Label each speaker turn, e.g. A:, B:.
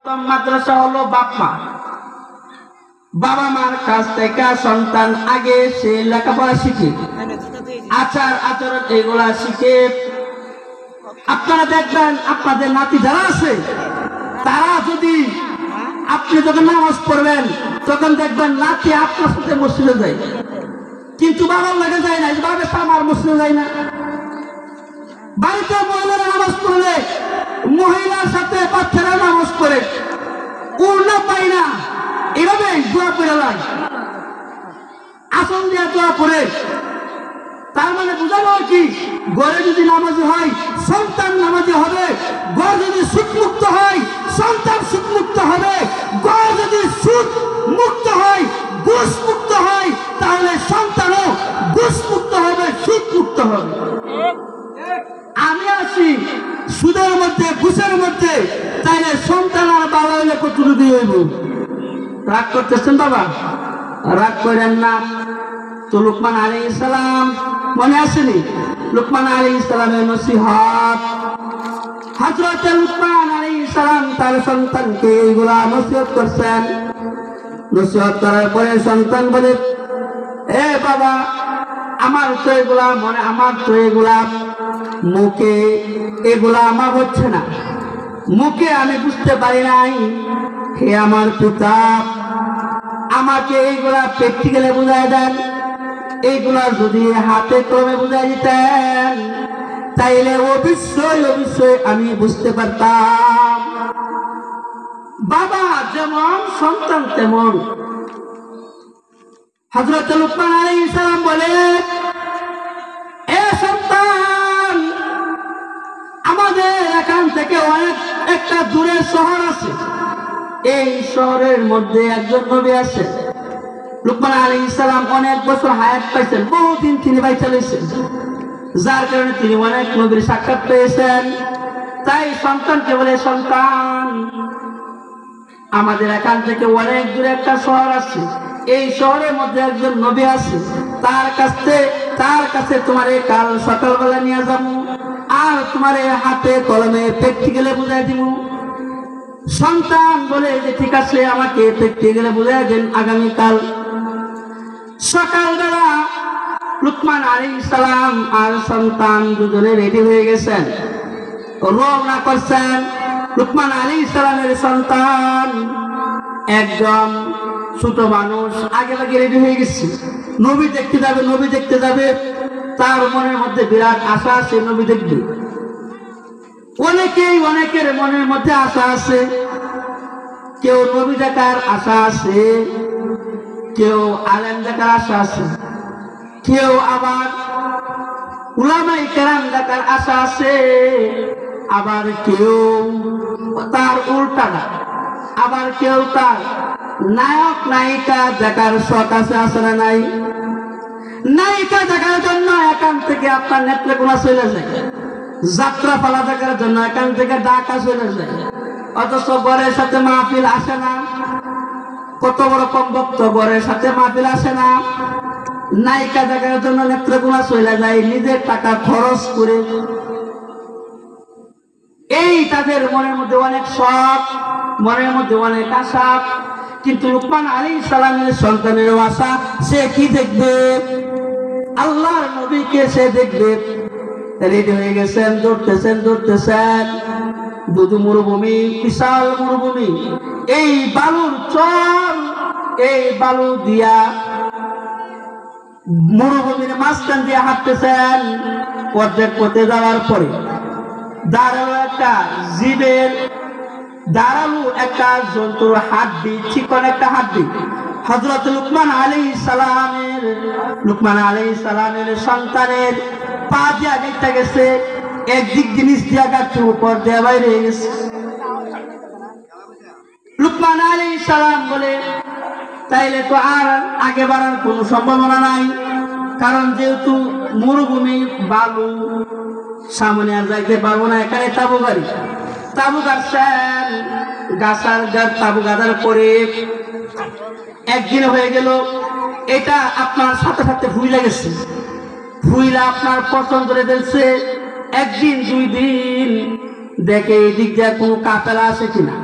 A: মাদ্রাসা হলো বাপ মা। বাবা মার কাছ থেকে সন্তান আগে সে লেখাপড়া শিখে, আচার আচরণ এগুলা শিখে। আপনারা দেখবেন আপনাদের নাতি যারা আছে তারা যদি আপনি যখন নামাজ পড়বেন তখন দেখবেন নাতি আপনার সাথে মসজিদে যায়, কিন্তু বাবার লাগে যায় না। বাবা আমার মসজিদে যায় না। বাড়িতে মহিলারা নামাজ পড়লে মহিলার সাথে বাচ্চারা নামাজ পড়ে, উড়না পাই না, এভাবে দোয়া পড়ে যায়, আসন দিয়ে দোয়া পড়ে। তার মানে বোঝানো কি, ঘরে যদি নামাজি হয় সন্তান নামাজি হবে, ঘর যদি সুদ মুক্ত হয় সন্তান সুদ মুক্ত হবে, ঘর যদি সুদ মুক্ত হয় ঘুষ মুক্ত হয় তাহলে সন্তানও ঘুষ মুক্ত হবে, সুদ মুক্ত হবে। আমি আছি সুদের মধ্যে ঘুষের মধ্যে, তাইলে সন্তান আর বাবা হইলে কতটুকু দিয়ে হইব? রাগ করতেছেন বাবা? রাগ করেন না। তো লুকমান আলাইহিস সালাম মনে আসেনি? লুকমান আলাইহিস সালামের নসিহত, হযরত লুকমান আলাইহিস সালাম তার সন্তানকে এইগুলা নসিহত করছেন। নসিহত করার পরে সন্তান বলে, এ বাবা, আমার তো এগুলা মনে, আমার তো এগুলা মুখে এগুলা আমার হচ্ছে না, মুখে আমি বুঝতে পারি নাই। হে আমার পিতা, আমাকে এইগুলা প্র্যাকটিক্যালে বুঝাই দেন। এইগুলা যদি হাতে কলমে বুঝাই দিতেন তাইলে অবশ্যই অবশ্যই আমি বুঝতে পারতাম। বাবা যেমন সন্তান তেমন। হযরত লুকমান আলাইহিস সালাম বলে, এ সন্তান, আমাদের এখান থেকে অনেক একটা দূরের শহর আছে, এই শহরের মধ্যে একজন নবী আছে। লুকমান আলাইহিস সালাম অনেক বছর হায়াত পাইছেন, বহুদিন তিনি বাইচা লইছেন, যার কারণে তিনি অনেক নবীর সাক্ষাৎ পেয়েছেন। তাই সন্তানকে বলে, সন্তান, আমাদের এখান থেকে অনেক দূরে একটা শহর আছে, এই শহরের মধ্যে একজন নবী আছে, তার কাছে তোমার কাল সকালবেলা নিয়ে যাবো, আর তোমার হাতে কলমে প্র্যাকটিক্যালে বুঝাই দিব। সন্তান বলে যে ঠিক আছে, আমাকে প্র্যাকটিক্যালে বুঝাই দেন। আগামীকাল সকালবেলা লুকমান আলাইহিস সালাম আর সন্তান দুজনে রেডি হয়ে গেছেন, রওনা করছেন। লুকমান আলাইহিস সালামের সন্তান একদম ছোট মানুষ, আগে আগে রেডি হয়ে গেছে, নবী দেখতে যাবে, নবী দেখতে যাবে। তার মনের মধ্যে বিরাট আশা আছে নবী দেখবে। অনেকের মনের মধ্যে আশা আছে, কেউ নবী দেখার আশা আছে, কেউ আলেম দেখার আশা আছে, কেউ আবার উলামায়ে কেরাম দেখার আশা আছে, আবার কেউ তার উল্টাটা, আবার কেউ তার নায়ক নায়িকা দেখার শখ আছে, আছে না নাই? নায়িকা দেখার জন্য এখান থেকে আপনার নেত্রকোনা চলে যায়, যাত্রা পালা দেখার জন্য এখান থেকে ঢাকা চলে যায়, অথচ ঘরের সাথে মাহফিল আসে না। কত বড় কম ভক্ত, ঘরের সাথে মাহফিল আসে না। নায়িকা দেখার জন্য নেত্রকোনা চলে যায় নিজের টাকা খরচ করে। এই তাদের মনের মধ্যে অনেক শখ, মনের মধ্যে অনেক আশা। কিন্তু লুকমান আলাইহিস সালামের সন্তানের আশা, সে কি দেখবে? আল্লাহর নবীকে সে দেখবে। রেডি হয়ে গেছেন, দৌড়তেছেন। দুধু মরুভূমি, বিশাল মরুভূমি, এই বালুর চর, এই বালু দিয়া মরুভূমির মাঝখান দিয়ে হাঁটতেছেন। অর্ধেক পথে যাওয়ার পরে দাঁড়ালো একটা জীবের, দাঁড়ালো একটা জন্তুর হাড্ডি, চিকন একটা হাড্ডি। হযরত লুকমান আলাইহিস সালামের সন্তানের পা দিয়া দেখতে গেছে, একদিক জিনিস দিয়া গাছে উপর দিয়ে বাইরে গেছে। লুকমান আলাইহিস সালাম বলে, তাইলে তো আর আগে বাড়ার কোনো সম্ভাবনা নাই, কারণ যেহেতু মরুভূমি বালু, সামনে আর যাইতে পারবো না। এখানে তাবু গাড়ছেন, তাবু গাড়ার পরে একদিন হয়ে গেল, এটা আপনার সাথে সাথে ভুইলা গেছে, ভুইলা আপনার পছন্দ করে ফেলছে। একদিন 2 দিন দেখে এই দিক দিয়ে কোনো কাফেলা আছে কিনা।